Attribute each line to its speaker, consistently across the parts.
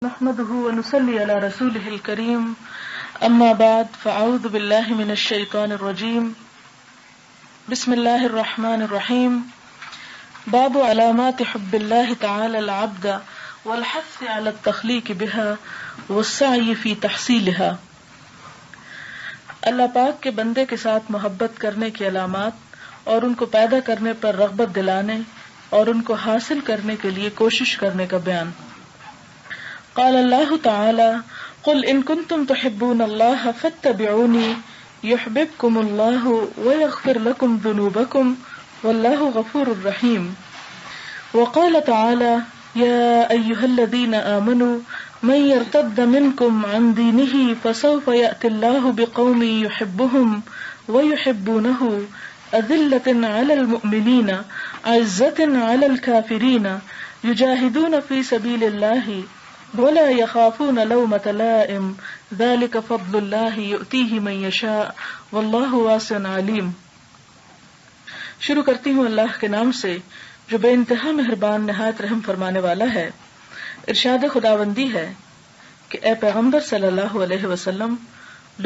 Speaker 1: نحمده ونصلي على رسوله الكريم اما بعد فاعوذ بالله من الشيطان الرجيم بسم الله الرحمن الرحيم باب علامات حب الله تعالى العبد والحث على التخليق بها والسعي في تحصيلها۔ اللہ پاک کے بندے کے ساتھ محبت کرنے کی علامات اور ان کو پیدا کرنے پر رغبت دلانے اور ان کو حاصل کرنے کے لیے کوشش کرنے کا بیان۔ قال اللہ تعالی قل ان کنتم تحبون اللہ فاتبعونی یحببکم اللہ ویغفر لکم ذنوبکم واللہ غفور الرحیم۔ وقال تعالی یا ایہا الذین آمنوا من یرتد منکم عن دینہ فسوف یأتی اللہ بقوم یحبهم ویحبونہ اذلۃ علی المؤمنین عزۃ علی الکافرین یجاہدون فی سبیل اللہ ولا يخافون لومة لائم ذلك فضل الله يؤتيه من يشاء والله واسع علیم۔ شروع کرتی ہوں اللہ کے نام سے جو بے انتہا مہربان نہایت رحم فرمانے والا ہے۔ ارشاد خداوندی ہے کہ اے پیغمبر صلی اللہ علیہ وسلم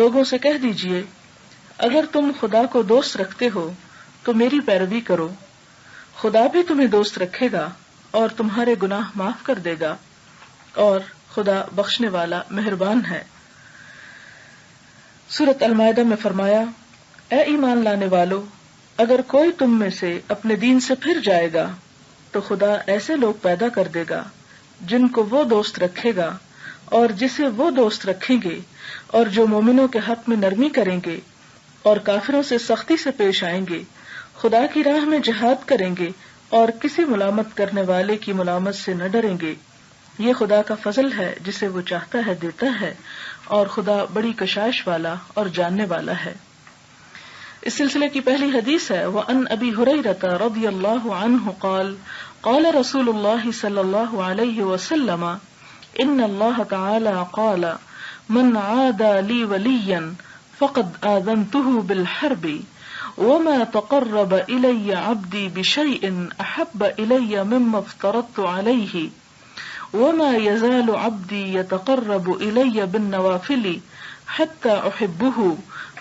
Speaker 1: لوگوں سے کہہ دیجئے اگر تم خدا کو دوست رکھتے ہو تو میری پیروی کرو، خدا بھی تمہیں دوست رکھے گا اور تمہارے گناہ معاف کر دے گا اور خدا بخشنے والا مہربان ہے۔ سورۃ المائدہ میں فرمایا اے ایمان لانے والو اگر کوئی تم میں سے اپنے دین سے پھر جائے گا تو خدا ایسے لوگ پیدا کر دے گا جن کو وہ دوست رکھے گا اور جسے وہ دوست رکھیں گے، اور جو مومنوں کے حق میں نرمی کریں گے اور کافروں سے سختی سے پیش آئیں گے، خدا کی راہ میں جہاد کریں گے اور کسی ملامت کرنے والے کی ملامت سے نہ ڈریں گے۔ یہ خدا کا فضل ہے، جسے وہ چاہتا ہے دیتا ہے، اور خدا بڑی کشائش والا اور جاننے والا ہے۔ اس سلسلے کی پہلی حدیث ہے وَعَنْ أَبِي هُرَيْرَةَ رَضِيَ اللَّهُ عَنْهُ قال قال رسول الله صلی اللہ علیہ وسلم ان اللہ تعالی قال من عادى لي وليا فقد آذنته بالحرب وما تقرب إلي عبدي بشيء أحب إلي مما افترضت عليه وما يزال عبدي يتقرب إلي بالنوافل حتى أحبه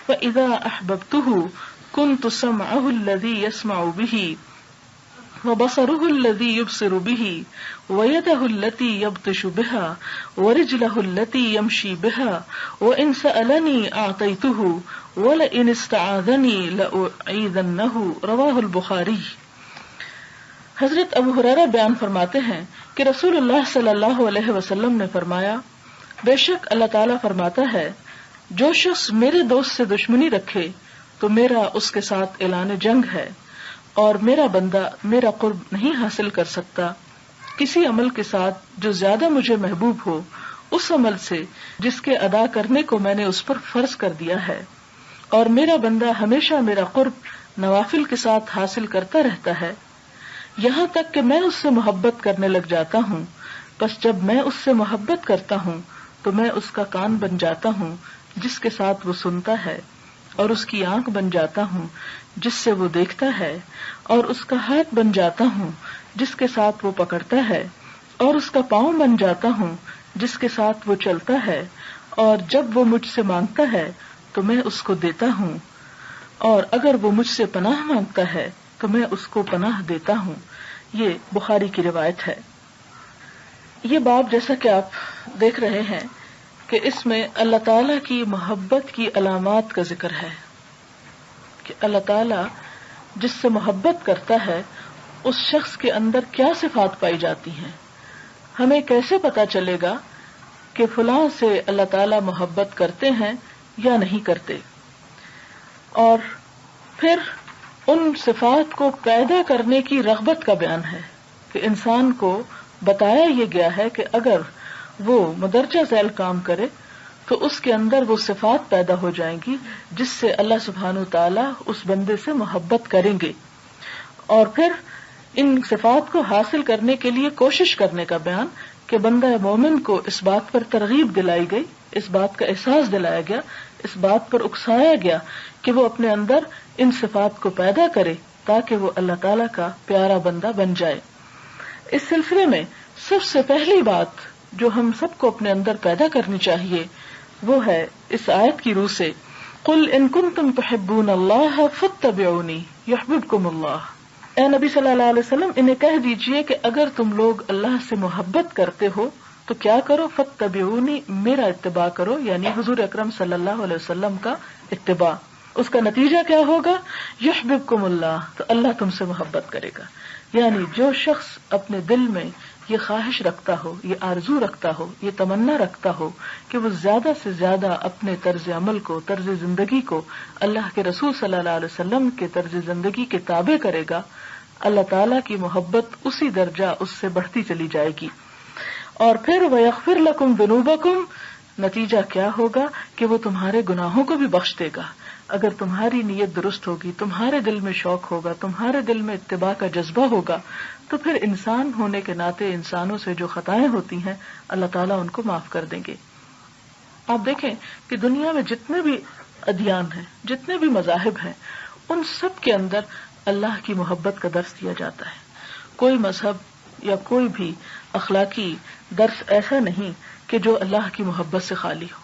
Speaker 1: فإذا أحببته كنت سمعه الذي يسمع به وبصره الذي يبصر به ويده التي يبطش بها ورجله التي يمشي بها وإن سألني أعطيته ولئن استعاذني لأعيذنه رواه البخاری۔ حضرت ابو ہریرہ بیان فرماتے ہیں کہ رسول اللہ صلی اللہ علیہ وسلم نے فرمایا بے شک اللہ تعالیٰ فرماتا ہے جو شخص میرے دوست سے دشمنی رکھے تو میرا اس کے ساتھ اعلان جنگ ہے، اور میرا بندہ میرا قرب نہیں حاصل کر سکتا کسی عمل کے ساتھ جو زیادہ مجھے محبوب ہو اس عمل سے جس کے ادا کرنے کو میں نے اس پر فرض کر دیا ہے، اور میرا بندہ ہمیشہ میرا قرب نوافل کے ساتھ حاصل کرتا رہتا ہے یہاں تک کہ میں اس سے محبت کرنے لگ جاتا ہوں، بس جب میں اس سے محبت کرتا ہوں تو میں اس کا کان بن جاتا ہوں جس کے ساتھ وہ سنتا ہے، اور اس کی آنکھ بن جاتا ہوں جس سے وہ دیکھتا ہے، اور اس کا ہاتھ بن جاتا ہوں جس کے ساتھ وہ پکڑتا ہے، اور اس کا پاؤں بن جاتا ہوں جس کے ساتھ وہ چلتا ہے، اور جب وہ مجھ سے مانگتا ہے تو میں اس کو دیتا ہوں، اور اگر وہ مجھ سے پناہ مانگتا ہے تو میں اس کو پناہ دیتا ہوں۔ یہ بخاری کی روایت ہے۔ یہ باب جیسا کہ آپ دیکھ رہے ہیں کہ اس میں اللہ تعالی کی محبت کی علامات کا ذکر ہے کہ اللہ تعالی جس سے محبت کرتا ہے اس شخص کے اندر کیا صفات پائی جاتی ہیں، ہمیں کیسے پتا چلے گا کہ فلاں سے اللہ تعالی محبت کرتے ہیں یا نہیں کرتے، اور پھر ان صفات کو پیدا کرنے کی رغبت کا بیان ہے کہ انسان کو بتایا یہ گیا ہے کہ اگر وہ مدرجہ ذیل کام کرے تو اس کے اندر وہ صفات پیدا ہو جائیں گی جس سے اللہ سبحانہ وتعالی اس بندے سے محبت کریں گے، اور پھر ان صفات کو حاصل کرنے کے لیے کوشش کرنے کا بیان کہ بندہ مومن کو اس بات پر ترغیب دلائی گئی، اس بات کا احساس دلایا گیا، اس بات پر اکسایا گیا کہ وہ اپنے اندر ان صفات کو پیدا کرے تاکہ وہ اللہ تعالیٰ کا پیارا بندہ بن جائے۔ اس سلسلے میں سب سے پہلی بات جو ہم سب کو اپنے اندر پیدا کرنی چاہیے وہ ہے اس آیت کی روح سے قل ان کنتم تحبون اللہ فاتبعونی یحببکم اللہ. اے نبی صلی اللہ علیہ وسلم انہیں کہہ دیجئے کہ اگر تم لوگ اللہ سے محبت کرتے ہو تو کیا کرو؟ فاتبعونی میرا اتباع کرو، یعنی حضور اکرم صلی اللہ علیہ وسلم کا اتباع. اس کا نتیجہ کیا ہوگا؟ یحببکم اللہ، تو اللہ تم سے محبت کرے گا. یعنی جو شخص اپنے دل میں یہ خواہش رکھتا ہو، یہ آرزو رکھتا ہو، یہ تمنا رکھتا ہو کہ وہ زیادہ سے زیادہ اپنے طرز عمل کو، طرز زندگی کو اللہ کے رسول صلی اللہ علیہ وسلم کے طرز زندگی کے تابع کرے گا، اللہ تعالیٰ کی محبت اسی درجہ اس سے بڑھتی چلی جائے گی. اور پھر وَيَغْفِرْ لَكُمْ ذُنُوبَكُمْ، نتیجہ کیا ہوگا کہ وہ تمہارے گناہوں کو بھی بخش دے گا. اگر تمہاری نیت درست ہوگی، تمہارے دل میں شوق ہوگا، تمہارے دل میں اتباع کا جذبہ ہوگا، تو پھر انسان ہونے کے ناطے انسانوں سے جو خطائیں ہوتی ہیں اللہ تعالیٰ ان کو معاف کر دیں گے. آپ دیکھیں کہ دنیا میں جتنے بھی ادیان ہیں، جتنے بھی مذاہب ہیں، ان سب کے اندر اللہ کی محبت کا درس دیا جاتا ہے. کوئی مذہب یا کوئی بھی اخلاقی درس ایسا نہیں کہ جو اللہ کی محبت سے خالی ہو.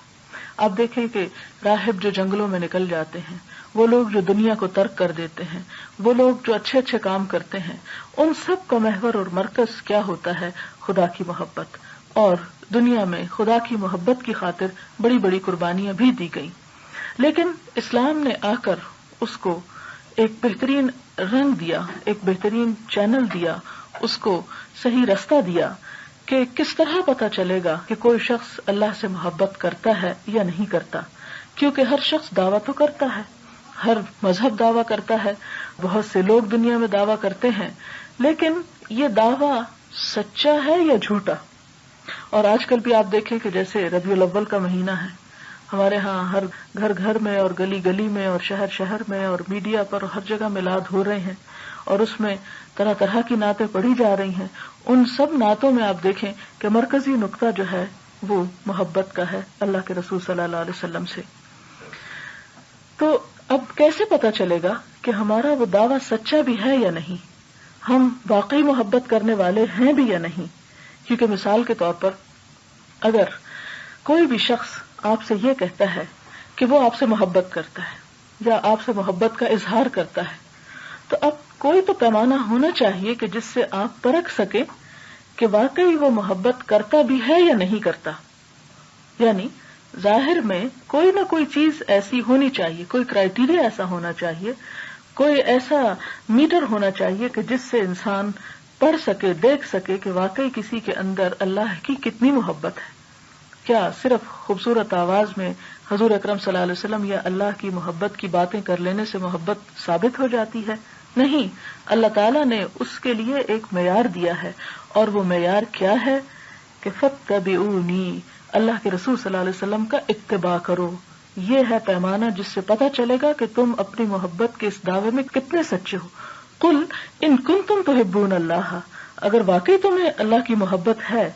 Speaker 1: آپ دیکھیں کہ راہب جو جنگلوں میں نکل جاتے ہیں، وہ لوگ جو دنیا کو ترک کر دیتے ہیں، وہ لوگ جو اچھے اچھے کام کرتے ہیں، ان سب کا محور اور مرکز کیا ہوتا ہے؟ خدا کی محبت. اور دنیا میں خدا کی محبت کی خاطر بڑی بڑی قربانیاں بھی دی گئیں. لیکن اسلام نے آ کر اس کو ایک بہترین رنگ دیا، ایک بہترین چینل دیا، اس کو صحیح رستہ دیا کہ کس طرح پتا چلے گا کہ کوئی شخص اللہ سے محبت کرتا ہے یا نہیں کرتا. کیونکہ ہر شخص دعویٰ تو کرتا ہے، ہر مذہب دعویٰ کرتا ہے، بہت سے لوگ دنیا میں دعویٰ کرتے ہیں، لیکن یہ دعویٰ سچا ہے یا جھوٹا؟ اور آج کل بھی آپ دیکھیں کہ جیسے ربیع الاول کا مہینہ ہے، ہمارے ہاں ہر گھر گھر میں اور گلی گلی میں اور شہر شہر میں اور میڈیا پر ہر جگہ میلاد ہو رہے ہیں، اور اس میں طرح طرح کی نعتیں پڑھی جا رہی ہیں. ان سب نعتوں میں آپ دیکھیں کہ مرکزی نقطہ جو ہے وہ محبت کا ہے اللہ کے رسول صلی اللہ علیہ وسلم سے. تو اب کیسے پتا چلے گا کہ ہمارا وہ دعویٰ سچا بھی ہے یا نہیں، ہم واقعی محبت کرنے والے ہیں بھی یا نہیں؟ کیونکہ مثال کے طور پر اگر کوئی بھی شخص آپ سے یہ کہتا ہے کہ وہ آپ سے محبت کرتا ہے یا آپ سے محبت کا اظہار کرتا ہے، تو اب کوئی تو پیمانہ ہونا چاہیے کہ جس سے آپ پرکھ سکیں کہ واقعی وہ محبت کرتا بھی ہے یا نہیں کرتا. یعنی ظاہر میں کوئی نہ کوئی چیز ایسی ہونی چاہیے، کوئی کرائیٹیریا ایسا ہونا چاہیے، کوئی ایسا میٹر ہونا چاہیے کہ جس سے انسان پڑھ سکے، دیکھ سکے کہ واقعی کسی کے اندر اللہ کی کتنی محبت ہے. کیا صرف خوبصورت آواز میں حضور اکرم صلی اللہ علیہ وسلم یا اللہ کی محبت کی باتیں کر لینے سے محبت ثابت ہو جاتی ہے؟ نہیں، اللہ تعالیٰ نے اس کے لیے ایک معیار دیا ہے، اور وہ معیار کیا ہے کہ فاتبعونی، اللہ کے رسول صلی اللہ علیہ وسلم کا اتباع کرو. یہ ہے پیمانہ جس سے پتہ چلے گا کہ تم اپنی محبت کے اس دعوے میں کتنے سچے ہو. قل ان کنتم تحبون اللہ، اگر واقعی تمہیں اللہ کی محبت ہے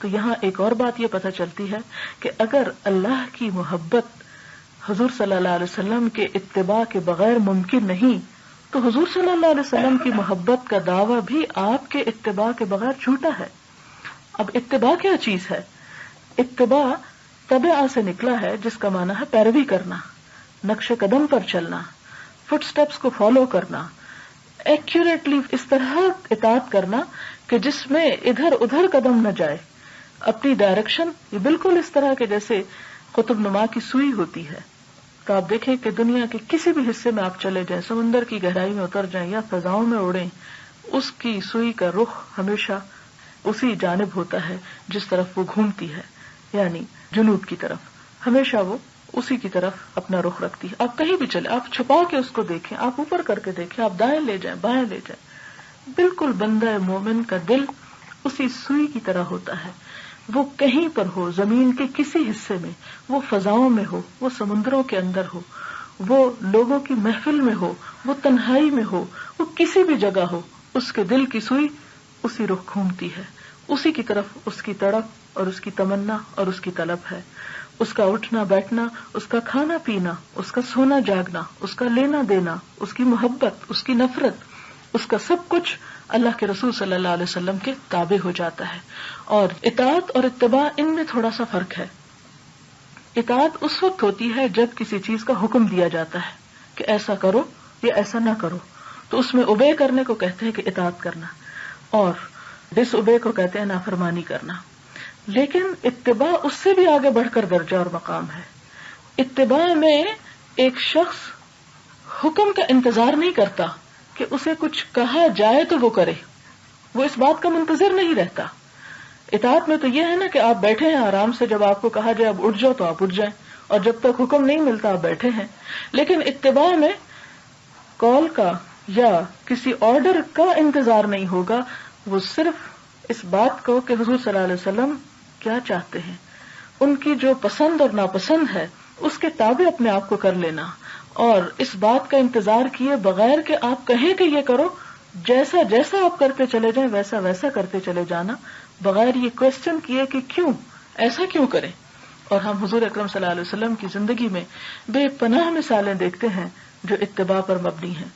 Speaker 1: تو یہاں ایک اور بات یہ پتہ چلتی ہے کہ اگر اللہ کی محبت حضور صلی اللہ علیہ وسلم کے اتباع کے بغیر ممکن نہیں تو حضور صلی اللہ علیہ وسلم کی محبت کا دعویٰ بھی آپ کے اتباع کے بغیر جھوٹا ہے. اب اتباع کیا چیز ہے؟ اتباع تبع سے نکلا ہے، جس کا معنی ہے پیروی کرنا، نقش قدم پر چلنا، فٹ سٹیپس کو فالو کرنا، ایکوریٹلی اس طرح اطاعت کرنا کہ جس میں ادھر ادھر قدم نہ جائے. اپنی ڈائریکشن یہ بالکل اس طرح کے جیسے قطب نما کی سوئی ہوتی ہے. تو آپ دیکھیں کہ دنیا کے کسی بھی حصے میں آپ چلے جائیں، سمندر کی گہرائی میں اتر جائیں یا فضاؤں میں اڑیں، اس کی سوئی کا رخ ہمیشہ اسی جانب ہوتا ہے جس طرف وہ گھومتی ہے، یعنی جنوب کی طرف. ہمیشہ وہ اسی کی طرف اپنا رخ رکھتی ہے. آپ کہیں بھی چلے، آپ چھپا کے اس کو دیکھیں، آپ اوپر کر کے دیکھیں، آپ دائیں لے جائیں بائیں لے جائیں، بالکل بندہ مومن کا دل اسی سوئی کی طرح ہوتا ہے. وہ کہیں پر ہو، زمین کے کسی حصے میں، وہ فضاؤں میں ہو، وہ سمندروں کے اندر ہو، وہ لوگوں کی محفل میں ہو، وہ تنہائی میں ہو، وہ کسی بھی جگہ ہو، اس کے دل کی سوئی اسی رخ گھومتی ہے، اسی کی طرف اس کی تڑپ اور اس کی تمنا اور اس کی طلب ہے. اس کا اٹھنا بیٹھنا، اس کا کھانا پینا، اس کا سونا جاگنا، اس کا لینا دینا، اس کی محبت، اس کی نفرت، اس کا سب کچھ اللہ کے رسول صلی اللہ علیہ وسلم کے تابع ہو جاتا ہے. اور اطاعت اور اتباع ان میں تھوڑا سا فرق ہے. اطاعت اس وقت ہوتی ہے جب کسی چیز کا حکم دیا جاتا ہے کہ ایسا کرو یا ایسا نہ کرو، تو اس میں اوبے کرنے کو کہتے ہیں کہ اطاعت کرنا، اور ڈس اوبے کو کہتے ہیں نافرمانی کرنا. لیکن اتباع اس سے بھی آگے بڑھ کر درجہ اور مقام ہے. اتباع میں ایک شخص حکم کا انتظار نہیں کرتا کہ اسے کچھ کہا جائے تو وہ کرے، وہ اس بات کا منتظر نہیں رہتا. اطاعت میں تو یہ ہے نا کہ آپ بیٹھے ہیں آرام سے، جب آپ کو کہا جائے اب اٹھ جاؤ تو آپ اٹھ جائیں، اور جب تک حکم نہیں ملتا آپ بیٹھے ہیں. لیکن اتباع میں کال کا یا کسی آرڈر کا انتظار نہیں ہوگا، وہ صرف اس بات کو کہ حضور صلی اللہ علیہ وسلم کیا چاہتے ہیں، ان کی جو پسند اور ناپسند ہے اس کے تابع اپنے آپ کو کر لینا، اور اس بات کا انتظار کیے بغیر کہ آپ کہیں کہ یہ کرو، جیسا جیسا آپ کرتے چلے جائیں ویسا ویسا کرتے چلے جانا، بغیر یہ کوشچن کیے کہ کیوں ایسا کیوں کریں. اور ہم حضور اکرم صلی اللہ علیہ وسلم کی زندگی میں بے پناہ مثالیں دیکھتے ہیں جو اتباع پر مبنی ہیں.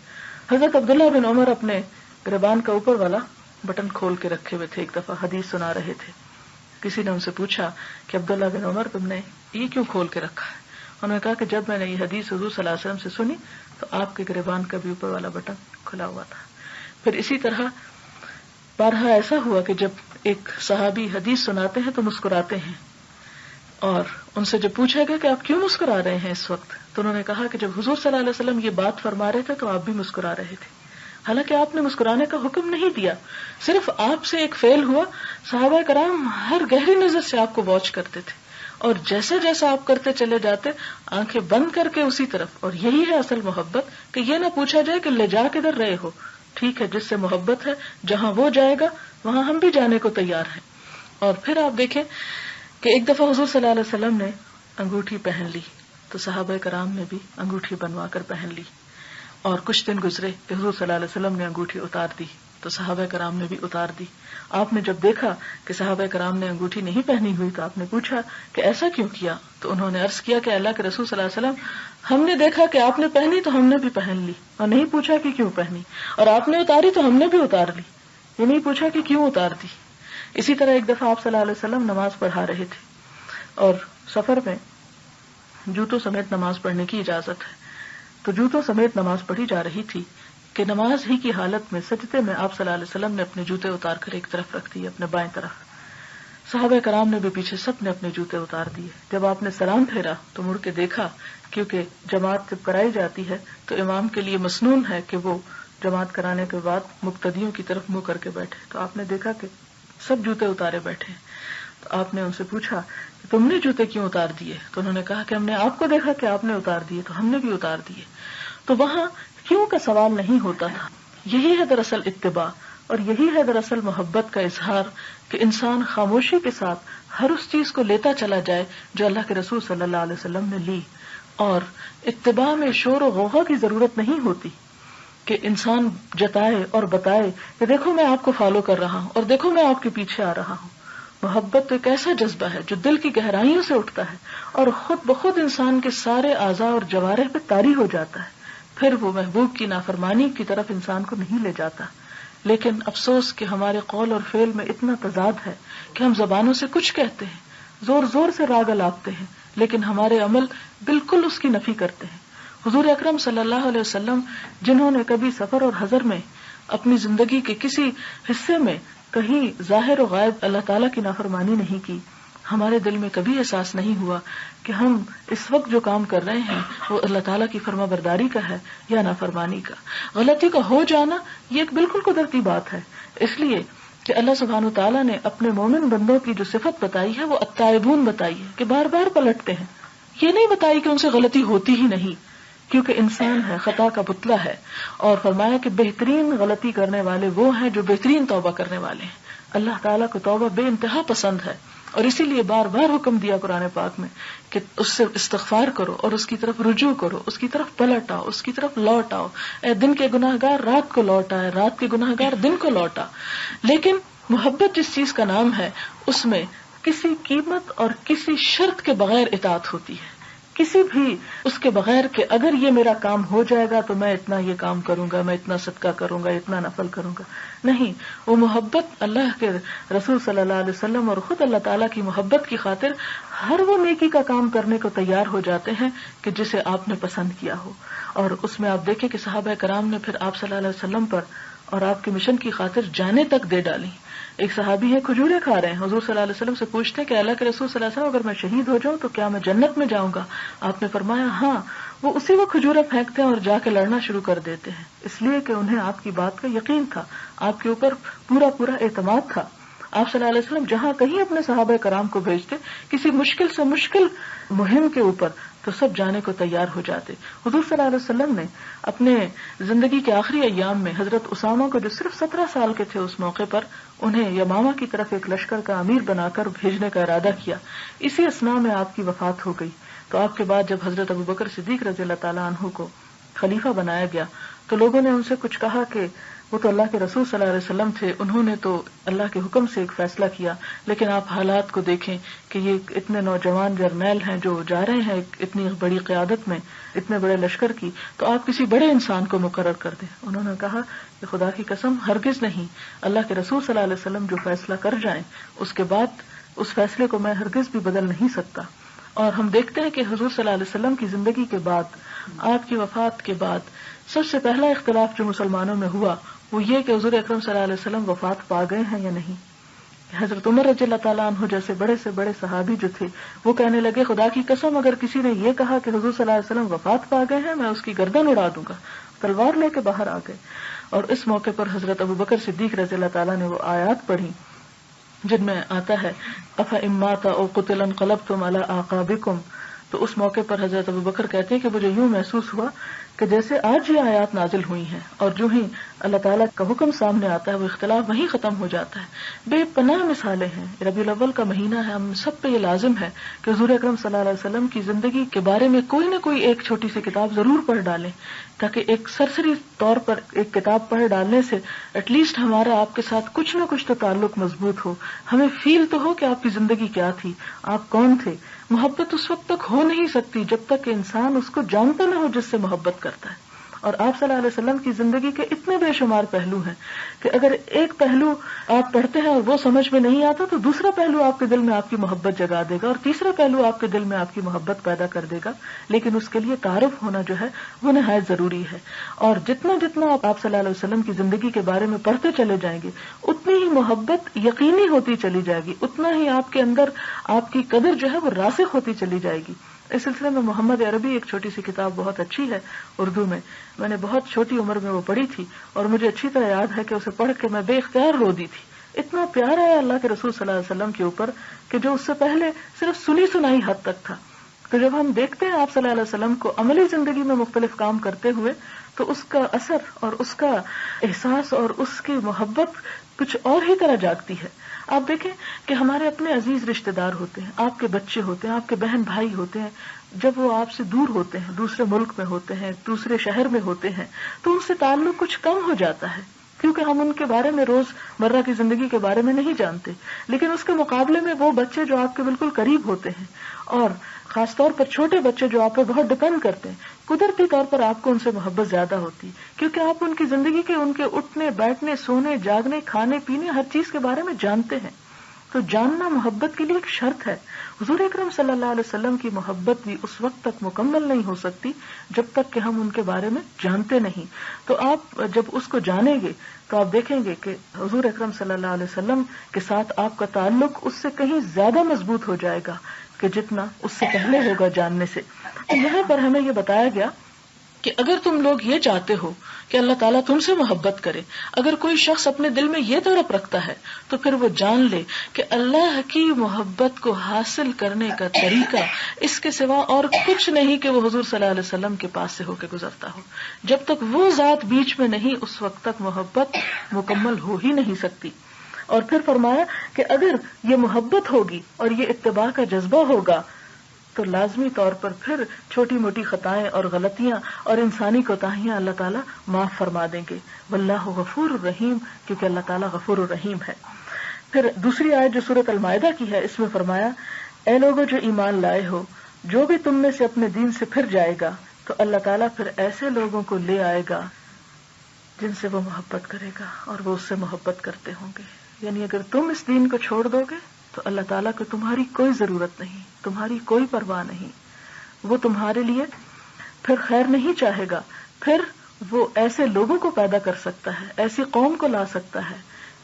Speaker 1: حضرت عبداللہ بن عمر اپنے گریبان کا اوپر والا بٹن کھول کے رکھے ہوئے تھے. ایک دفعہ حدیث سنا رہے تھے، کسی نے ان سے پوچھا کہ عبداللہ بن عمر تم نے یہ کیوں کھول کے رکھا ہے؟ انہوں نے کہا کہ جب میں نے یہ حدیث حضور صلی اللہ علیہ وسلم سے سنی تو آپ کے گریبان کا بھی اوپر والا بٹن کھلا ہوا تھا. پھر اسی طرح بارہا ایسا ہوا کہ جب ایک صحابی حدیث سناتے ہیں تو مسکراتے ہیں، اور ان سے جب پوچھا گیا کہ آپ کیوں مسکرا رہے ہیں اس وقت، تو انہوں نے کہا کہ جب حضور صلی اللہ علیہ وسلم یہ بات فرما رہے تھے تو آپ بھی مسکرا رہے تھے. حالانکہ آپ نے مسکرانے کا حکم نہیں دیا، صرف آپ سے ایک فعل ہوا. صحابہ کرام ہر گہری نظر سے آپ کو واچ کرتے تھے، اور جیسا جیسا آپ کرتے چلے جاتے آنکھیں بند کر کے اسی طرف. اور یہی ہے اصل محبت، کہ یہ نہ پوچھا جائے کہ لے جا کدھر رہے ہو. ٹھیک ہے، جس سے محبت ہے جہاں وہ جائے گا وہاں ہم بھی جانے کو تیار ہیں. اور پھر آپ دیکھیں کہ ایک دفعہ حضور صلی اللہ علیہ وسلم نے انگوٹھی پہن لی تو صحابہ کرام نے بھی انگوٹھی بنوا کر پہن لی. اور کچھ دن گزرے کہ حضور صلی اللہ علیہ وسلم نے انگوٹھی اتار دی تو صحابہ کرام نے بھی اتار دی. آپ نے جب دیکھا کہ صحابہ کرام نے انگوٹھی نہیں پہنی ہوئی تو آپ نے پوچھا کہ ایسا کیوں کیا؟ تو انہوں نے عرض کیا کہ اللہ کے رسول صلی اللہ علیہ وسلم، ہم نے دیکھا کہ آپ نے پہنی تو ہم نے بھی پہن لی، اور نہیں پوچھا کہ کیوں پہنی، اور آپ نے اتاری تو ہم نے بھی اتار لی، یہ نہیں پوچھا کہ کیوں اتار دی. اسی طرح ایک دفعہ آپ صلی اللہ علیہ وسلم نماز پڑھا رہے تھے، اور سفر میں جوتوں سمیت نماز پڑھنے کی اجازت ہے، تو جوتوں سمیت نماز پڑھی جا رہی تھی کہ نماز ہی کی حالت میں سجدے میں آپ صلی اللہ علیہ وسلم نے اپنے جوتے اتار کر ایک طرف رکھ دیے، اپنے بائیں طرف. صحابہ کرام نے بھی پیچھے سب نے اپنے جوتے اتار دیے. جب آپ نے سلام پھیرا تو مڑ کے دیکھا، کیونکہ جماعت جب کرائی جاتی ہے تو امام کے لیے مسنون ہے کہ وہ جماعت کرانے کے بعد مقتدیوں کی طرف منہ کر کے بیٹھے. تو آپ نے دیکھا کہ سب جوتے اتارے بیٹھے. تو آپ نے ان سے پوچھا کہ تم نے جوتے کیوں اتار دیے؟ تو انہوں نے کہا کہ ہم نے آپ کو دیکھا کہ آپ نے اتار دیے تو ہم نے بھی اتار دیے. تو وہاں کیوں کا سوال نہیں ہوتا تھا. یہی ہے دراصل اتباع، اور یہی ہے دراصل محبت کا اظہار، کہ انسان خاموشی کے ساتھ ہر اس چیز کو لیتا چلا جائے جو اللہ کے رسول صلی اللہ علیہ وسلم نے لی. اور اتباع میں شور و غوغا کی ضرورت نہیں ہوتی کہ انسان جتائے اور بتائے کہ دیکھو میں آپ کو فالو کر رہا ہوں اور دیکھو میں آپ کے پیچھے آ رہا ہوں. محبت تو ایک ایسا جذبہ ہے جو دل کی گہرائیوں سے اٹھتا ہے اور خود بخود انسان کے سارے اعضاء اور جوارح پہ طاری ہو جاتا ہے. پھر وہ محبوب کی نافرمانی کی طرف انسان کو نہیں لے جاتا. لیکن افسوس کہ ہمارے قول اور فعل میں اتنا تضاد ہے کہ ہم زبانوں سے کچھ کہتے ہیں، زور زور سے راگ الاپتے ہیں، لیکن ہمارے عمل بالکل اس کی نفی کرتے ہیں. حضور اکرم صلی اللہ علیہ وسلم جنہوں نے کبھی سفر اور حضر میں اپنی زندگی کے کسی حصے میں کہیں ظاہر و غائب اللہ تعالیٰ کی نافرمانی نہیں کی، ہمارے دل میں کبھی احساس نہیں ہوا کہ ہم اس وقت جو کام کر رہے ہیں وہ اللہ تعالیٰ کی فرما برداری کا ہے یا نافرمانی کا. غلطی کا ہو جانا یہ ایک بالکل قدرتی بات ہے، اس لیے کہ اللہ سبحانہ وتعالیٰ نے اپنے مومن بندوں کی جو صفت بتائی ہے وہ التائبون بتائی ہے کہ بار بار پلٹتے ہیں. یہ نہیں بتائی کہ ان سے غلطی ہوتی ہی نہیں، کیونکہ انسان ہے، خطا کا پتلا ہے. اور فرمایا کہ بہترین غلطی کرنے والے وہ ہیں جو بہترین توبہ کرنے والے ہیں. اللہ تعالیٰ کو توبہ بے انتہا پسند ہے، اور اسی لیے بار بار حکم دیا قرآن پاک میں کہ اس سے استغفار کرو اور اس کی طرف رجوع کرو، اس کی طرف پلٹ آؤ، اس کی طرف لوٹ آؤ. اے دن کے گناہگار رات کو لوٹ آئے، رات کے گناہگار دن کو لوٹا. لیکن محبت جس چیز کا نام ہے اس میں کسی قیمت اور کسی شرط کے بغیر اطاعت ہوتی ہے. کسی بھی اس کے بغیر کہ اگر یہ میرا کام ہو جائے گا تو میں اتنا یہ کام کروں گا، میں اتنا صدقہ کروں گا، اتنا نفل کروں گا. نہیں، وہ محبت اللہ کے رسول صلی اللہ علیہ وسلم اور خود اللہ تعالیٰ کی محبت کی خاطر ہر وہ نیکی کا کام کرنے کو تیار ہو جاتے ہیں کہ جسے آپ نے پسند کیا ہو. اور اس میں آپ دیکھیں کہ صحابہ کرام نے پھر آپ صلی اللہ علیہ وسلم پر اور آپ کے مشن کی خاطر جانیں تک دے ڈالی. ایک صحابی ہے کھجوریں کھا رہے ہیں، حضور صلی اللہ علیہ وسلم سے پوچھتے ہیں کہ اللہ کے رسول صلی اللہ علیہ وسلم اگر میں شہید ہو جاؤں تو کیا میں جنت میں جاؤں گا؟ آپ نے فرمایا ہاں. وہ اسی وہ کھجوریں پھینکتے ہیں اور جا کے لڑنا شروع کر دیتے ہیں، اس لیے کہ انہیں آپ کی بات کا یقین تھا، آپ کے اوپر پورا اعتماد تھا. آپ صلی اللہ علیہ وسلم جہاں کہیں اپنے صحابہ کرام کو بھیجتے کسی مشکل سے مشکل مہم کے اوپر تو سب جانے کو تیار ہو جاتے. حضور صلی اللہ علیہ وسلم نے اپنے زندگی کے آخری ایام میں حضرت اسامہ کو جو صرف 17 سال کے تھے اس موقع پر انہیں یمامہ کی طرف ایک لشکر کا امیر بنا کر بھیجنے کا ارادہ کیا. اسی اثناء میں آپ کی وفات ہو گئی. تو آپ کے بعد جب حضرت ابوبکر صدیق رضی اللہ تعالیٰ عنہ کو خلیفہ بنایا گیا تو لوگوں نے ان سے کچھ کہا کہ وہ تو اللہ کے رسول صلی اللہ علیہ وسلم تھے، انہوں نے تو اللہ کے حکم سے ایک فیصلہ کیا، لیکن آپ حالات کو دیکھیں کہ یہ اتنے نوجوان جرنیل ہیں جو جا رہے ہیں اتنی بڑی قیادت میں، اتنے بڑے لشکر کی، تو آپ کسی بڑے انسان کو مقرر کر دیں. انہوں نے کہا کہ خدا کی قسم ہرگز نہیں، اللہ کے رسول صلی اللہ علیہ وسلم جو فیصلہ کر جائیں اس کے بعد اس فیصلے کو میں ہرگز بھی بدل نہیں سکتا. اور ہم دیکھتے ہیں کہ حضور صلی اللہ علیہ وسلم کی زندگی کے بعد، آپ کی وفات کے بعد سب سے پہلا اختلاف جو مسلمانوں میں ہوا وہ یہ کہ حضور اکرم صلی اللہ علیہ وسلم وفات پا گئے ہیں یا نہیں. حضرت عمر رضی اللہ تعالیٰ عنہ جیسے بڑے سے بڑے صحابی جو تھے وہ کہنے لگے خدا کی قسم اگر کسی نے یہ کہا کہ حضور صلی اللہ علیہ وسلم وفات پا گئے ہیں میں اس کی گردن اڑا دوں گا. تلوار لے کے باہر آ گئے. اور اس موقع پر حضرت ابوبکر صدیق رضی اللہ تعالیٰ نے وہ آیات پڑھی جن میں آتا ہے افإن مات أو قتل انقلبتم على أعقابكم. تو اس موقع پر حضرت ابوبکر کہتے ہیں کہ مجھے یوں محسوس ہوا کہ جیسے آج یہ آیات نازل ہوئی ہیں اور جو ہی اللہ تعالیٰ کا حکم سامنے آتا ہے وہ اختلاف وہیں ختم ہو جاتا ہے. بے پناہ مثالیں ہیں. ربیع الاول کا مہینہ ہے، ہم سب پہ یہ لازم ہے کہ حضور اکرم صلی اللہ علیہ وسلم کی زندگی کے بارے میں کوئی نہ کوئی ایک چھوٹی سی کتاب ضرور پڑھ ڈالیں، تاکہ ایک سرسری طور پر ایک کتاب پڑھ ڈالنے سے ایٹ لیسٹ ہمارا آپ کے ساتھ کچھ نہ کچھ تو تعلق مضبوط ہو، ہمیں فیل تو ہو کہ آپ کی زندگی کیا تھی، آپ کون تھے. محبت اس وقت تک ہو نہیں سکتی جب تک کہ انسان اس کو جانتا نہ ہو جس سے محبت کرتا ہے. اور آپ صلی اللہ علیہ وسلم کی زندگی کے اتنے بے شمار پہلو ہیں کہ اگر ایک پہلو آپ پڑھتے ہیں اور وہ سمجھ میں نہیں آتا تو دوسرا پہلو آپ کے دل میں آپ کی محبت جگا دے گا اور تیسرا پہلو آپ کے دل میں آپ کی محبت پیدا کر دے گا. لیکن اس کے لیے تعارف ہونا جو ہے وہ نہایت ضروری ہے. اور جتنا جتنا آپ صلی اللہ علیہ وسلم کی زندگی کے بارے میں پڑھتے چلے جائیں گے اتنی ہی محبت یقینی ہوتی چلی جائے گی، اتنا ہی آپ کے اندر آپ کی قدر جو ہے وہ راسخ ہوتی چلی جائے گی. اس سلسلے میں محمد عربی ایک چھوٹی سی کتاب بہت اچھی ہے اردو میں نے بہت چھوٹی عمر میں وہ پڑھی تھی اور مجھے اچھی طرح یاد ہے کہ اسے پڑھ کے میں بے اختیار رو دی تھی. اتنا پیارا ہے اللہ کے رسول صلی اللہ علیہ وسلم کے اوپر کہ جو اس سے پہلے صرف سنی سنائی حد تک تھا. تو جب ہم دیکھتے ہیں آپ صلی اللہ علیہ وسلم کو عملی زندگی میں مختلف کام کرتے ہوئے تو اس کا اثر اور اس کا احساس اور اس کی محبت کچھ اور ہی طرح جاگتی ہے. آپ دیکھیں کہ ہمارے اپنے عزیز رشتہ دار ہوتے ہیں، آپ کے بچے ہوتے ہیں، آپ کے بہن بھائی ہوتے ہیں، جب وہ آپ سے دور ہوتے ہیں، دوسرے ملک میں ہوتے ہیں، دوسرے شہر میں ہوتے ہیں تو ان سے تعلق کچھ کم ہو جاتا ہے کیونکہ ہم ان کے بارے میں روز مرہ کی زندگی کے بارے میں نہیں جانتے. لیکن اس کے مقابلے میں وہ بچے جو آپ کے بالکل قریب ہوتے ہیں اور خاص طور پر چھوٹے بچے جو آپ پہ بہت ڈپینڈ کرتے ہیں، قدرتی طور پر آپ کو ان سے محبت زیادہ ہوتی کیونکہ آپ ان کی زندگی کے ان کے اٹھنے بیٹھنے سونے جاگنے کھانے پینے ہر چیز کے بارے میں جانتے ہیں. تو جاننا محبت کے لیے ایک شرط ہے. حضور اکرم صلی اللہ علیہ وسلم کی محبت بھی اس وقت تک مکمل نہیں ہو سکتی جب تک کہ ہم ان کے بارے میں جانتے نہیں. تو آپ جب اس کو جانیں گے تو آپ دیکھیں گے کہ حضور اکرم صلی اللہ علیہ وسلم کے ساتھ آپ کا تعلق اس سے کہیں زیادہ مضبوط ہو جائے گا کہ جتنا اس سے پہلے ہوگا جاننے سے. یہاں پر ہمیں یہ بتایا گیا کہ اگر تم لوگ یہ چاہتے ہو کہ اللہ تعالیٰ تم سے محبت کرے، اگر کوئی شخص اپنے دل میں یہ تڑپ رکھتا ہے تو پھر وہ جان لے کہ اللہ کی محبت کو حاصل کرنے کا طریقہ اس کے سوا اور کچھ نہیں کہ وہ حضور صلی اللہ علیہ وسلم کے پاس سے ہو کے گزرتا ہو. جب تک وہ ذات بیچ میں نہیں اس وقت تک محبت مکمل ہو ہی نہیں سکتی. اور پھر فرمایا کہ اگر یہ محبت ہوگی اور یہ اتباع کا جذبہ ہوگا تو لازمی طور پر پھر چھوٹی موٹی خطائیں اور غلطیاں اور انسانی کوتاہیاں اللہ تعالیٰ معاف فرما دیں گے. واللہ غفور الرحیم، کیونکہ اللہ تعالیٰ غفور الرحیم ہے. پھر دوسری آیت جو سورۃ المائدہ کی ہے اس میں فرمایا اے لوگوں جو ایمان لائے ہو جو بھی تم میں سے اپنے دین سے پھر جائے گا تو اللہ تعالیٰ پھر ایسے لوگوں کو لے آئے گا جن سے وہ محبت کرے گا اور وہ اس سے محبت کرتے ہوں گے. یعنی اگر تم اس دین کو چھوڑ دو گے تو اللہ تعالیٰ کو تمہاری کوئی ضرورت نہیں، تمہاری کوئی پرواہ نہیں. وہ تمہارے لیے پھر خیر نہیں چاہے گا، پھر وہ ایسے لوگوں کو پیدا کر سکتا ہے، ایسی قوم کو لا سکتا ہے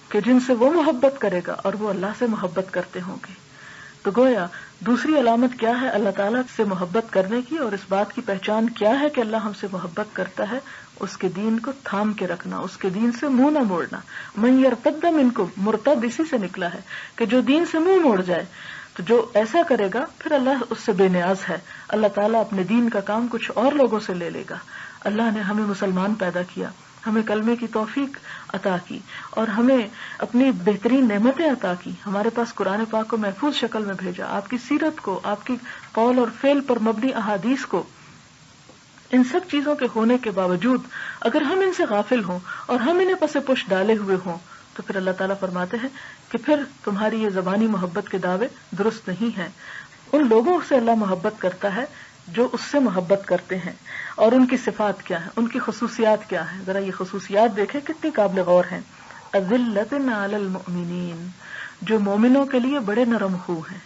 Speaker 1: کہ جن سے وہ محبت کرے گا اور وہ اللہ سے محبت کرتے ہوں گے. تو گویا دوسری علامت کیا ہے اللہ تعالیٰ سے محبت کرنے کی، اور اس بات کی پہچان کیا ہے کہ اللہ ہم سے محبت کرتا ہے؟ اس کے دین کو تھام کے رکھنا، اس کے دین سے منہ نہ موڑنا. من یرتد منکم، مرتد اسی سے نکلا ہے کہ جو دین سے منہ موڑ جائے. تو جو ایسا کرے گا پھر اللہ اس سے بے نیاز ہے. اللہ تعالیٰ اپنے دین کا کام کچھ اور لوگوں سے لے لے گا. اللہ نے ہمیں مسلمان پیدا کیا، ہمیں کلمے کی توفیق عطا کی اور ہمیں اپنی بہترین نعمتیں عطا کی. ہمارے پاس قرآن پاک کو محفوظ شکل میں بھیجا، آپ کی سیرت کو، آپ کی قول اور فعل پر مبنی احادیث کو. ان سب چیزوں کے ہونے کے باوجود اگر ہم ان سے غافل ہوں اور ہم انہیں پس پش ڈالے ہوئے ہوں تو پھر اللہ تعالیٰ فرماتے ہیں کہ پھر تمہاری یہ زبانی محبت کے دعوے درست نہیں ہیں. ان لوگوں سے اللہ محبت کرتا ہے جو اس سے محبت کرتے ہیں. اور ان کی صفات کیا ہیں، ان کی خصوصیات کیا ہیں؟ ذرا یہ خصوصیات دیکھیں کتنی قابل غور ہیں. اذلۃ علی المؤمنین، جو مومنوں کے لیے بڑے نرم خو ہیں.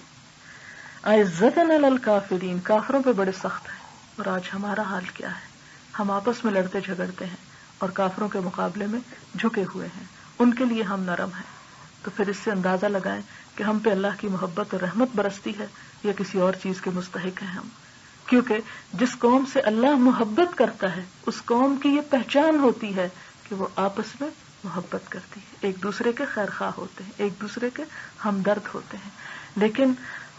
Speaker 1: عزۃ علی الکافرین، کافروں پہ بڑے سخت ہیں. اور آج ہمارا حال کیا ہے؟ ہم آپس میں لڑتے جھگڑتے ہیں اور کافروں کے مقابلے میں جھکے ہوئے ہیں، ان کے لیے ہم نرم ہیں. تو پھر اس سے اندازہ لگائیں کہ ہم پہ اللہ کی محبت اور رحمت برستی ہے یا کسی اور چیز کے مستحق ہیں ہم. کیونکہ جس قوم سے اللہ محبت کرتا ہے اس قوم کی یہ پہچان ہوتی ہے کہ وہ آپس میں محبت کرتی ہے، ایک دوسرے کے خیر خواہ ہوتے ہیں، ایک دوسرے کے ہمدرد ہوتے ہیں. لیکن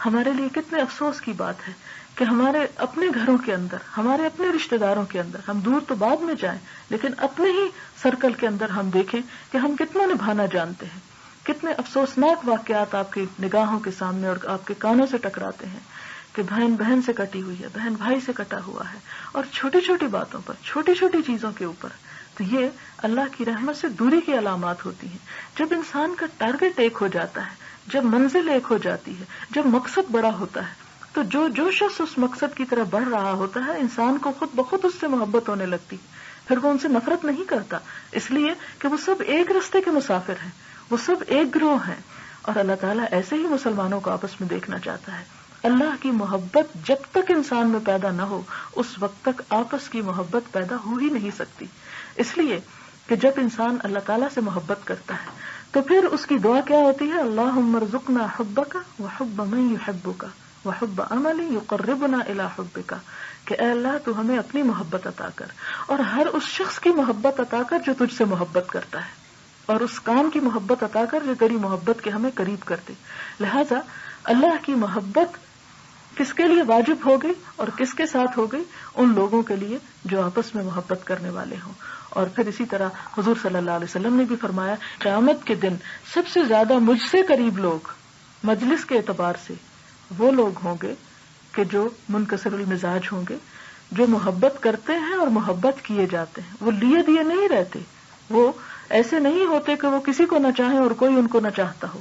Speaker 1: ہمارے لیے کتنے افسوس کی بات ہے کہ ہمارے اپنے گھروں کے اندر، ہمارے اپنے رشتہ داروں کے اندر، ہم دور تو بعد میں جائیں لیکن اپنے ہی سرکل کے اندر ہم دیکھیں کہ ہم کتنا نبھانا جانتے ہیں. کتنے افسوسناک واقعات آپ کی نگاہوں کے سامنے اور آپ کے کانوں سے ٹکراتے ہیں کہ بہن بہن سے کٹی ہوئی ہے، بہن بھائی سے کٹا ہوا ہے، اور چھوٹی چھوٹی باتوں پر، چھوٹی چھوٹی چیزوں کے اوپر. تو یہ اللہ کی رحمت سے دوری کی علامات ہوتی ہیں. جب انسان کا ٹارگٹ ایک ہو جاتا ہے، جب منزل ایک ہو جاتی ہے، جب مقصد بڑا ہوتا ہے، تو جو شخص اس مقصد کی طرف بڑھ رہا ہوتا ہے انسان کو خود بخود اس سے محبت ہونے لگتی. پھر وہ ان سے نفرت نہیں کرتا، اس لیے کہ وہ سب ایک رستے کے مسافر ہیں، وہ سب ایک گروہ ہیں. اور اللہ تعالیٰ ایسے ہی مسلمانوں کو آپس میں دیکھنا چاہتا ہے. اللہ کی محبت جب تک انسان میں پیدا نہ ہو اس وقت تک آپس کی محبت پیدا ہو ہی نہیں سکتی. اس لیے کہ جب انسان اللہ تعالیٰ سے محبت کرتا ہے تو پھر اس کی دعا کیا ہوتی ہے؟ اللہم ارزقنا حبک وحب من یحبک وحب عمل یقربنا الی حبک، کہ اے اللہ تو ہمیں اپنی محبت عطا کر اور ہر اس شخص کی محبت عطا کر جو تجھ سے محبت کرتا ہے، اور اس کام کی محبت عطا کر جو تیری محبت کے ہمیں قریب کر دے. لہذا اللہ کی محبت کس کے لیے واجب ہو گئی اور کس کے ساتھ ہو گئی؟ ان لوگوں کے لیے جو آپس میں محبت کرنے والے ہوں. اور پھر اسی طرح حضور صلی اللہ علیہ وسلم نے بھی فرمایا قیامت کے دن سب سے زیادہ مجھ سے قریب لوگ مجلس کے اعتبار سے وہ لوگ ہوں گے کہ جو منکسر المزاج ہوں گے، جو محبت کرتے ہیں اور محبت کیے جاتے ہیں. وہ لیے دیے نہیں رہتے، وہ ایسے نہیں ہوتے کہ وہ کسی کو نہ چاہیں اور کوئی ان کو نہ چاہتا ہو.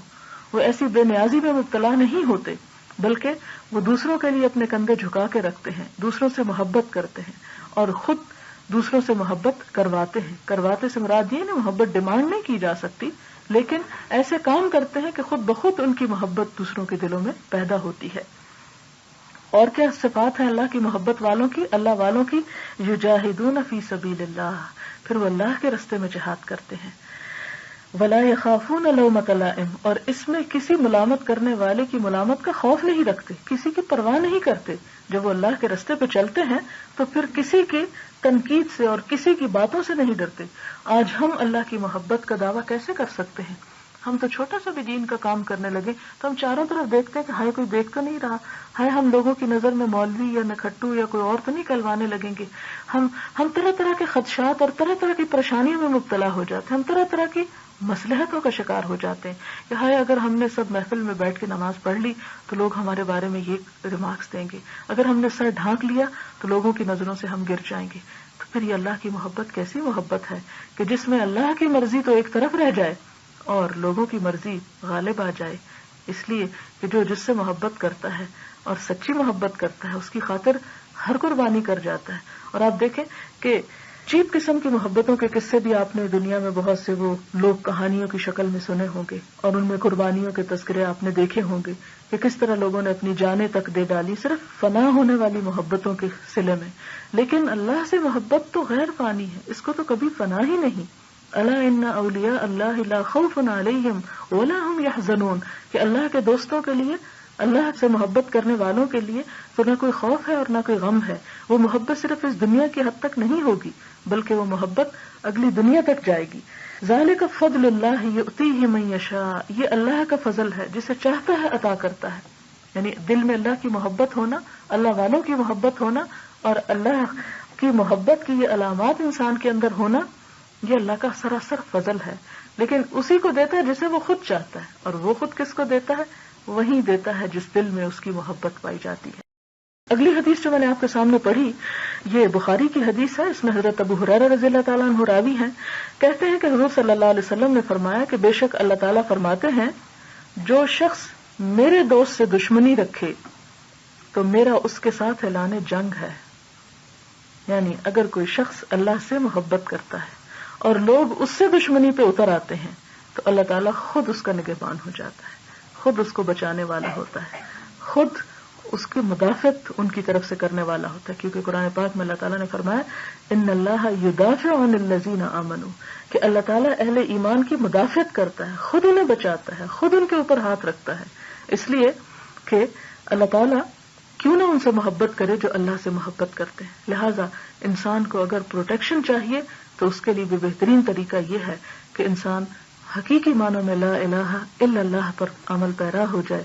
Speaker 1: وہ ایسی بے نیازی میں مبتلا نہیں ہوتے، بلکہ وہ دوسروں کے لیے اپنے کندھے جھکا کے رکھتے ہیں، دوسروں سے محبت کرتے ہیں اور خود دوسروں سے محبت کرواتے ہیں. کرواتے سے مراد یہ نہیں، محبت ڈیمانڈ نہیں کی جا سکتی، لیکن ایسے کام کرتے ہیں کہ خود بخود ان کی محبت دوسروں کے دلوں میں پیدا ہوتی ہے. اور کیا صفات ہیں اللہ کی محبت والوں کی، اللہ والوں کی؟ یجاہدون فی سبیل اللہ، پھر وہ اللہ کے راستے میں جہاد کرتے ہیں. ولا یخافون لومۃ لائم، اور اس میں کسی ملامت کرنے والے کی ملامت کا خوف نہیں رکھتے، کسی کی پرواہ نہیں کرتے. جب وہ اللہ کے راستے پہ چلتے ہیں تو پھر کسی کی تنقید سے اور کسی کی باتوں سے نہیں ڈرتے. آج ہم اللہ کی محبت کا دعویٰ کیسے کر سکتے ہیں؟ ہم تو چھوٹا سا بھی دین کا کام کرنے لگے تو ہم چاروں طرف دیکھتے ہیں کہ ہائے کوئی دیکھ تو نہیں رہا، ہائے ہم لوگوں کی نظر میں مولوی یا نکھٹو یا کوئی اور تو نہیں کہلوانے لگیں گے. ہم طرح طرح کے خدشات اور طرح طرح کی پریشانیوں میں مبتلا ہو جاتے ہیں، ہم طرح طرح کی مصلحتوں کا شکار ہو جاتے ہیں کہ ہائے اگر ہم نے سب محفل میں بیٹھ کے نماز پڑھ لی تو لوگ ہمارے بارے میں یہ ریمارکس دیں گے، اگر ہم نے سر ڈھانک لیا تو لوگوں کی نظروں سے ہم گر جائیں گے. تو پھر یہ اللہ کی محبت کیسی محبت ہے کہ جس میں اللہ کی مرضی تو ایک طرف رہ جائے اور لوگوں کی مرضی غالب آ جائے. اس لیے کہ جو جس سے محبت کرتا ہے اور سچی محبت کرتا ہے اس کی خاطر ہر قربانی کر جاتا ہے. اور آپ دیکھیں کہ چیپ قسم کی محبتوں کے قصے بھی آپ نے دنیا میں بہت سے وہ لوگ کہانیوں کی شکل میں سنے ہوں گے، اور ان میں قربانیوں کے تذکرے آپ نے دیکھے ہوں گے کہ کس طرح لوگوں نے اپنی جانیں تک دے ڈالی صرف فنا ہونے والی محبتوں کے صلے میں. لیکن اللہ سے محبت تو غیر فانی ہے، اس کو تو کبھی فنا ہی نہیں. الا ان اولیاء اللہ لا خوف علیہم ولا هم يحزنون، کہ اللہ کے دوستوں کے لیے، اللہ سے محبت کرنے والوں کے لیے تو نہ کوئی خوف ہے اور نہ کوئی غم ہے. وہ محبت صرف اس دنیا کی حد تک نہیں ہوگی بلکہ وہ محبت اگلی دنیا تک جائے گی. ذالک فضل اللہ یؤتیہ من یشاء، یہ اللہ کا فضل ہے، جسے چاہتا ہے عطا کرتا ہے. یعنی دل میں اللہ کی محبت ہونا، اللہ والوں کی محبت ہونا اور اللہ کی محبت کی یہ علامات انسان کے اندر ہونا، یہ اللہ کا سراسر فضل ہے. لیکن اسی کو دیتا ہے جسے وہ خود چاہتا ہے، اور وہ خود کس کو دیتا ہے؟ وہی دیتا ہے جس دل میں اس کی محبت پائی جاتی ہے. اگلی حدیث جو میں نے آپ کے سامنے پڑھی یہ بخاری کی حدیث ہے. اس میں حضرت ابو ہریرہ رضی اللہ تعالیٰ عنہ راوی ہیں. کہتے ہیں کہ حضور صلی اللہ علیہ وسلم نے فرمایا کہ بے شک اللہ تعالیٰ فرماتے ہیں جو شخص میرے دوست سے دشمنی رکھے تو میرا اس کے ساتھ اعلان جنگ ہے. یعنی اگر کوئی شخص اللہ سے محبت کرتا ہے اور لوگ اس سے دشمنی پہ اتر آتے ہیں تو اللہ تعالیٰ خود اس کا نگہبان ہو جاتا ہے، خود اس کو بچانے والا ہوتا ہے، خود اس کی مدافعت ان کی طرف سے کرنے والا ہوتا ہے. کیونکہ قرآن پاک میں اللہ تعالیٰ نے فرمایا ان اللہ یدافع عن الذین آمنوا، کہ اللہ تعالیٰ اہل ایمان کی مدافعت کرتا ہے، خود انہیں بچاتا ہے، خود ان کے اوپر ہاتھ رکھتا ہے. اس لیے کہ اللہ تعالیٰ کیوں نہ ان سے محبت کرے جو اللہ سے محبت کرتے ہیں. لہٰذا انسان کو اگر پروٹیکشن چاہیے تو اس کے لیے بھی بہترین طریقہ یہ ہے کہ انسان حقیقی معنوں میں لا الہ الا اللہ پر عمل پیرا ہو جائے،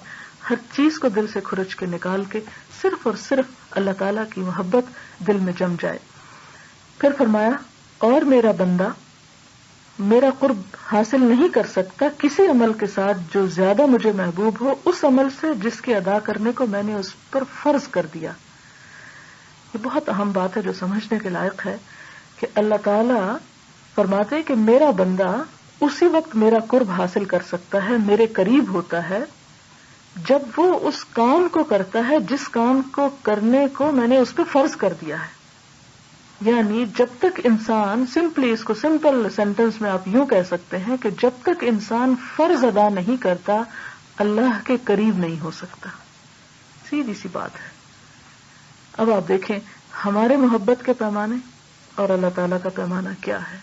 Speaker 1: ہر چیز کو دل سے کھرچ کے نکال کے صرف اور صرف اللہ تعالیٰ کی محبت دل میں جم جائے. پھر فرمایا اور میرا بندہ میرا قرب حاصل نہیں کر سکتا کسی عمل کے ساتھ جو زیادہ مجھے محبوب ہو اس عمل سے جس کے ادا کرنے کو میں نے اس پر فرض کر دیا. یہ بہت اہم بات ہے جو سمجھنے کے لائق ہے کہ اللہ تعالیٰ فرماتے ہیں کہ میرا بندہ اسی وقت میرا قرب حاصل کر سکتا ہے، میرے قریب ہوتا ہے جب وہ اس کام کو کرتا ہے جس کام کو کرنے کو میں نے اس پہ فرض کر دیا ہے. یعنی جب تک انسان سمپلی، اس کو سمپل سینٹنس میں آپ یوں کہہ سکتے ہیں کہ جب تک انسان فرض ادا نہیں کرتا اللہ کے قریب نہیں ہو سکتا. سیدھی سی بات ہے. اب آپ دیکھیں ہمارے محبت کے پیمانے اور اللہ تعالیٰ کا پیمانہ کیا ہے.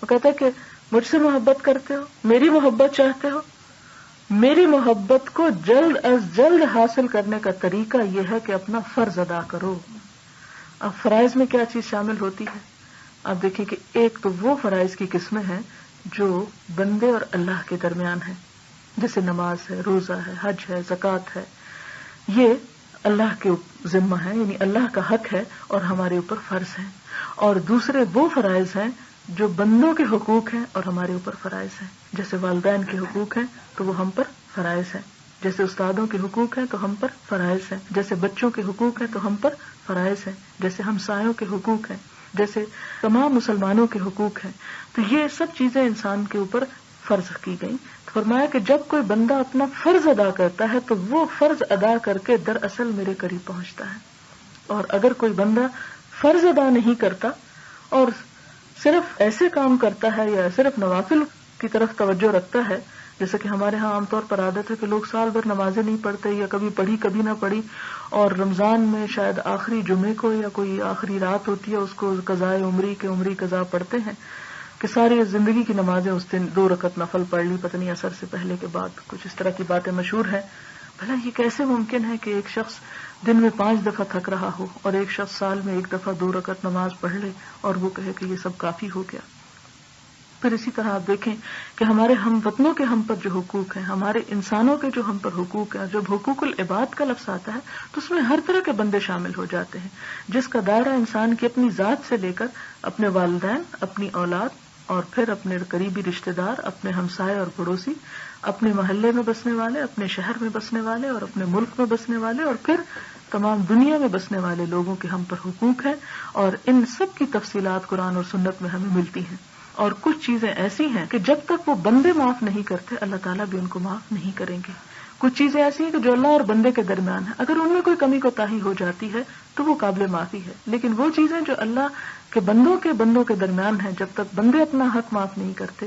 Speaker 1: وہ کہتا ہے کہ مجھ سے محبت کرتے ہو، میری محبت چاہتے ہو، میری محبت کو جلد از جلد حاصل کرنے کا طریقہ یہ ہے کہ اپنا فرض ادا کرو. اب فرائض میں کیا چیز شامل ہوتی ہے؟ آپ دیکھیں کہ ایک تو وہ فرائض کی قسمیں ہیں جو بندے اور اللہ کے درمیان ہیں، جیسے نماز ہے، روزہ ہے، حج ہے، زکوٰۃ ہے. یہ اللہ کے ذمہ ہے، یعنی اللہ کا حق ہے اور ہمارے اوپر فرض ہے. اور دوسرے وہ فرائض ہیں جو بندوں کے حقوق ہیں اور ہمارے اوپر فرائض ہیں. جیسے والدین کے حقوق ہیں تو وہ ہم پر فرائض ہیں، جیسے استادوں کے حقوق ہیں تو ہم پر فرائض ہیں، جیسے بچوں کے حقوق ہیں تو ہم پر فرائض ہیں، جیسے ہمسایوں کے حقوق ہیں، جیسے تمام مسلمانوں کے حقوق ہیں. تو یہ سب چیزیں انسان کے اوپر فرض کی گئیں. فرمایا کہ جب کوئی بندہ اپنا فرض ادا کرتا ہے تو وہ فرض ادا کر کے دراصل میرے قریب پہنچتا ہے. اور اگر کوئی بندہ فرض ادا نہیں کرتا اور صرف ایسے کام کرتا ہے یا صرف نوافل کی طرف توجہ رکھتا ہے، جیسے کہ ہمارے ہاں عام طور پر عادت ہے کہ لوگ سال بھر نمازیں نہیں پڑھتے یا کبھی پڑھی کبھی نہ پڑھی، اور رمضان میں شاید آخری جمعے کو یا کوئی آخری رات ہوتی ہے اس کو قضاء عمری قضا پڑھتے ہیں کہ ساری زندگی کی نمازیں اس دن 2 رکعت نفل پڑھ لی، پتہ نہیں اثر سے پہلے کے بعد، کچھ اس طرح کی باتیں مشہور ہیں. بھلا یہ کیسے ممکن ہے کہ ایک شخص دن میں 5 دفعہ تھک رہا ہو اور ایک شخص سال میں 1 دفعہ 2 رکعت نماز پڑھ لے اور وہ کہے کہ یہ سب کافی ہو گیا. پھر اسی طرح آپ دیکھیں کہ ہمارے ہم وطنوں کے ہم پر جو حقوق ہیں، ہمارے انسانوں کے جو ہم پر حقوق ہیں، جب حقوق العباد کا لفظ آتا ہے تو اس میں ہر طرح کے بندے شامل ہو جاتے ہیں، جس کا دائرہ انسان کی اپنی ذات سے لے کر اپنے والدین، اپنی اولاد اور پھر اپنے قریبی رشتہ دار، اپنے ہمسائے اور پڑوسی، اپنے محلے میں بسنے والے، اپنے شہر میں بسنے والے اور اپنے ملک میں بسنے والے اور پھر تمام دنیا میں بسنے والے لوگوں کے ہم پر حقوق ہیں. اور ان سب کی تفصیلات قرآن اور سنت میں ہمیں ملتی ہیں. اور کچھ چیزیں ایسی ہیں کہ جب تک وہ بندے معاف نہیں کرتے اللہ تعالیٰ بھی ان کو معاف نہیں کریں گے. کچھ چیزیں ایسی ہیں کہ جو اللہ اور بندے کے درمیان ہیں، اگر ان میں کوئی کمی کوتاہی ہو جاتی ہے تو وہ قابل معافی ہے. لیکن وہ چیزیں جو اللہ کے بندوں کے درمیان ہیں، جب تک بندے اپنا حق معاف نہیں کرتے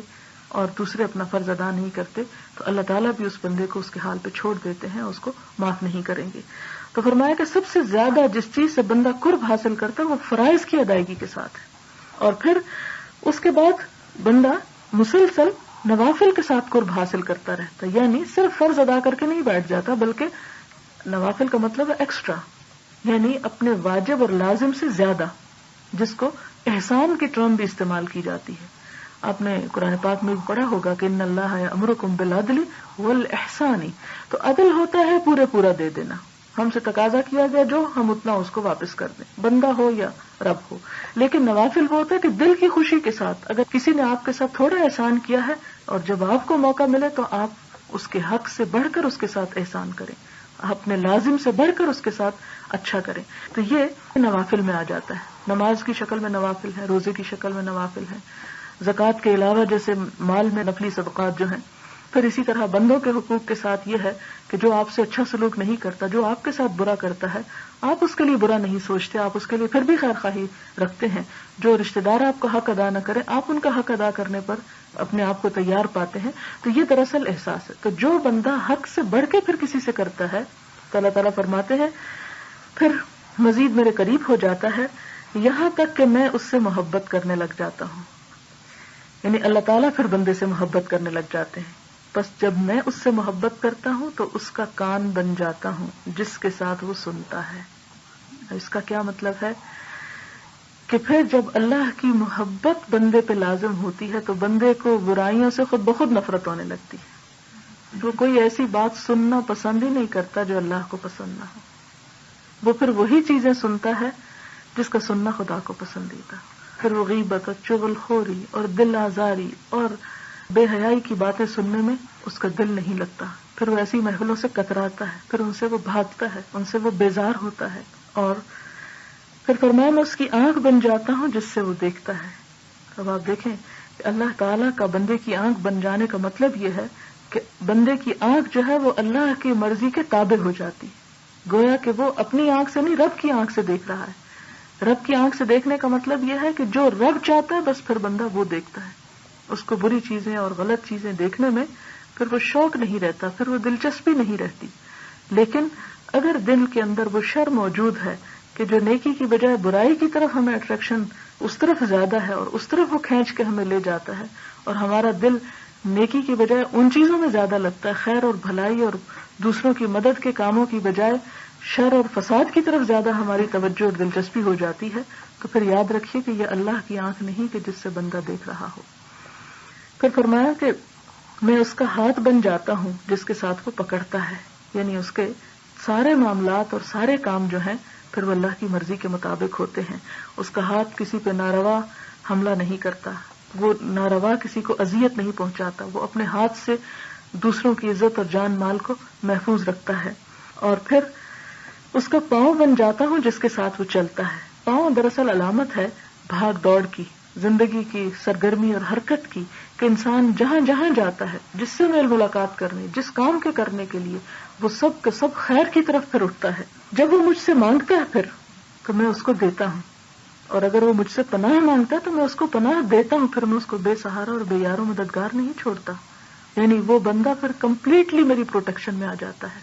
Speaker 1: اور دوسرے اپنا فرض ادا نہیں کرتے تو اللہ تعالیٰ بھی اس بندے کو اس کے حال پہ چھوڑ دیتے ہیں، اس کو معاف نہیں کریں گے. تو فرمایا کہ سب سے زیادہ جس چیز سے بندہ قرب حاصل کرتا ہے وہ فرائض کی ادائیگی کے ساتھ ہے، اور پھر اس کے بعد بندہ مسلسل نوافل کے ساتھ قرب حاصل کرتا رہتا ہے. یعنی صرف فرض ادا کر کے نہیں بیٹھ جاتا، بلکہ نوافل کا مطلب ہے ایکسٹرا، یعنی اپنے واجب اور لازم سے زیادہ، جس کو احسان کی ٹرم بھی استعمال کی جاتی ہے. آپ نے قرآن پاک میں بھی پڑھا ہوگا کہ ان اللہ یأمرکم بالعدل والاحسان، تو عدل ہوتا ہے پورا دے دینا. ہم سے تقاضا کیا گیا جو ہم اتنا اس کو واپس کر دیں، بندہ ہو یا رب ہو. لیکن نوافل وہ ہوتا ہے کہ دل کی خوشی کے ساتھ اگر کسی نے آپ کے ساتھ تھوڑا احسان کیا ہے اور جب آپ کو موقع ملے تو آپ اس کے حق سے بڑھ کر اس کے ساتھ احسان کریں، اپنے لازم سے بڑھ کر اس کے ساتھ اچھا کریں. تو یہ نوافل میں آ جاتا ہے. نماز کی شکل میں نوافل ہے، روزے کی شکل میں نوافل ہے، زکوٰۃ کے علاوہ جیسے مال میں نفلی صدقات جو ہیں. پھر اسی طرح بندوں کے حقوق کے ساتھ یہ ہے کہ جو آپ سے اچھا سلوک نہیں کرتا، جو آپ کے ساتھ برا کرتا ہے، آپ اس کے لیے برا نہیں سوچتے، آپ اس کے لیے پھر بھی خیر خواہی رکھتے ہیں. جو رشتہ دار آپ کا حق ادا نہ کرے، آپ ان کا حق ادا کرنے پر اپنے آپ کو تیار پاتے ہیں. تو یہ دراصل احساس ہے. تو جو بندہ حق سے بڑھ کے پھر کسی سے کرتا ہے تو اللہ تعالیٰ فرماتے ہیں پھر مزید میرے قریب ہو جاتا ہے، یہاں تک کہ میں اس سے محبت کرنے لگ جاتا ہوں. یعنی اللہ تعالیٰ پھر بندے سے محبت کرنے لگ جاتے ہیں. بس جب میں اس سے محبت کرتا ہوں تو اس کا کان بن جاتا ہوں جس کے ساتھ وہ سنتا ہے. اس کا کیا مطلب ہے کہ پھر جب اللہ کی محبت بندے پہ لازم ہوتی ہے تو بندے کو برائیوں سے خود بخود نفرت ہونے لگتی ہے. وہ کوئی ایسی بات سننا پسند ہی نہیں کرتا جو اللہ کو پسند نہ ہو. وہ پھر وہی چیزیں سنتا ہے جس کا سننا خدا کو پسندیدہ. پھر وہ غیبت اور چغل خوری اور دل آزاری اور بے حیائی کی باتیں سننے میں اس کا دل نہیں لگتا. پھر وہ ایسی محفلوں سے کتراتا ہے، پھر ان سے وہ بھاگتا ہے، ان سے وہ بیزار ہوتا ہے. اور پھر فرمایا میں اس کی آنکھ بن جاتا ہوں جس سے وہ دیکھتا ہے. اب آپ دیکھیں کہ اللہ تعالیٰ کا بندے کی آنکھ بن جانے کا مطلب یہ ہے کہ بندے کی آنکھ جو ہے وہ اللہ کی مرضی کے تابع ہو جاتی. گویا کہ وہ اپنی آنکھ سے نہیں، رب کی آنکھ سے دیکھ رہا ہے. رب کی آنکھ سے دیکھنے کا مطلب یہ ہے کہ جو رب چاہتا ہے بس پھر بندہ وہ دیکھتا ہے. اس کو بری چیزیں اور غلط چیزیں دیکھنے میں پھر وہ شوق نہیں رہتا، پھر وہ دلچسپی نہیں رہتی. لیکن اگر دل کے اندر وہ شر موجود ہے کہ جو نیکی کی بجائے برائی کی طرف ہمیں اٹریکشن اس طرف زیادہ ہے اور اس طرف وہ کھینچ کے ہمیں لے جاتا ہے، اور ہمارا دل نیکی کی بجائے ان چیزوں میں زیادہ لگتا ہے، خیر اور بھلائی اور دوسروں کی مدد کے کاموں کی بجائے شر اور فساد کی طرف زیادہ ہماری توجہ اور دلچسپی ہو جاتی ہے، تو پھر یاد رکھیے کہ یہ اللہ کی آنکھ نہیں کہ جس سے بندہ دیکھ رہا ہو. پھر فرمایا کہ میں اس کا ہاتھ بن جاتا ہوں جس کے ساتھ وہ پکڑتا ہے. یعنی اس کے سارے معاملات اور سارے کام جو ہیں پھر وہ اللہ کی مرضی کے مطابق ہوتے ہیں. اس کا ہاتھ کسی پہ ناروا حملہ نہیں کرتا، وہ ناروا کسی کو اذیت نہیں پہنچاتا، وہ اپنے ہاتھ سے دوسروں کی عزت اور جان مال کو محفوظ رکھتا ہے. اور پھر اس کا پاؤں بن جاتا ہوں جس کے ساتھ وہ چلتا ہے. پاؤں دراصل علامت ہے بھاگ دوڑ کی، زندگی کی سرگرمی اور حرکت کی، کہ انسان جہاں جہاں جاتا ہے، جس سے میل ملاقات کرنے، جس کام کے کرنے کے لیے، وہ سب کا سب خیر کی طرف پھر اٹھتا ہے. جب وہ مجھ سے مانگتا ہے پھر تو میں اس کو دیتا ہوں، اور اگر وہ مجھ سے پناہ مانگتا ہے تو میں اس کو پناہ دیتا ہوں. پھر میں اس کو بے سہارا اور بے یار و مددگار نہیں چھوڑتا. یعنی وہ بندہ پھر کمپلیٹلی میری پروٹیکشن میں آ جاتا ہے.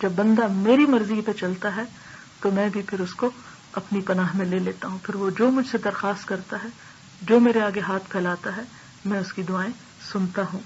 Speaker 1: جب بندہ میری مرضی پہ چلتا ہے تو میں بھی پھر اس کو اپنی پناہ میں لے لیتا ہوں. پھر وہ جو مجھ سے درخواست کرتا ہے، جو میرے آگے ہاتھ پھیلاتا ہے، میں اس کی دعائیں سنتا ہوں.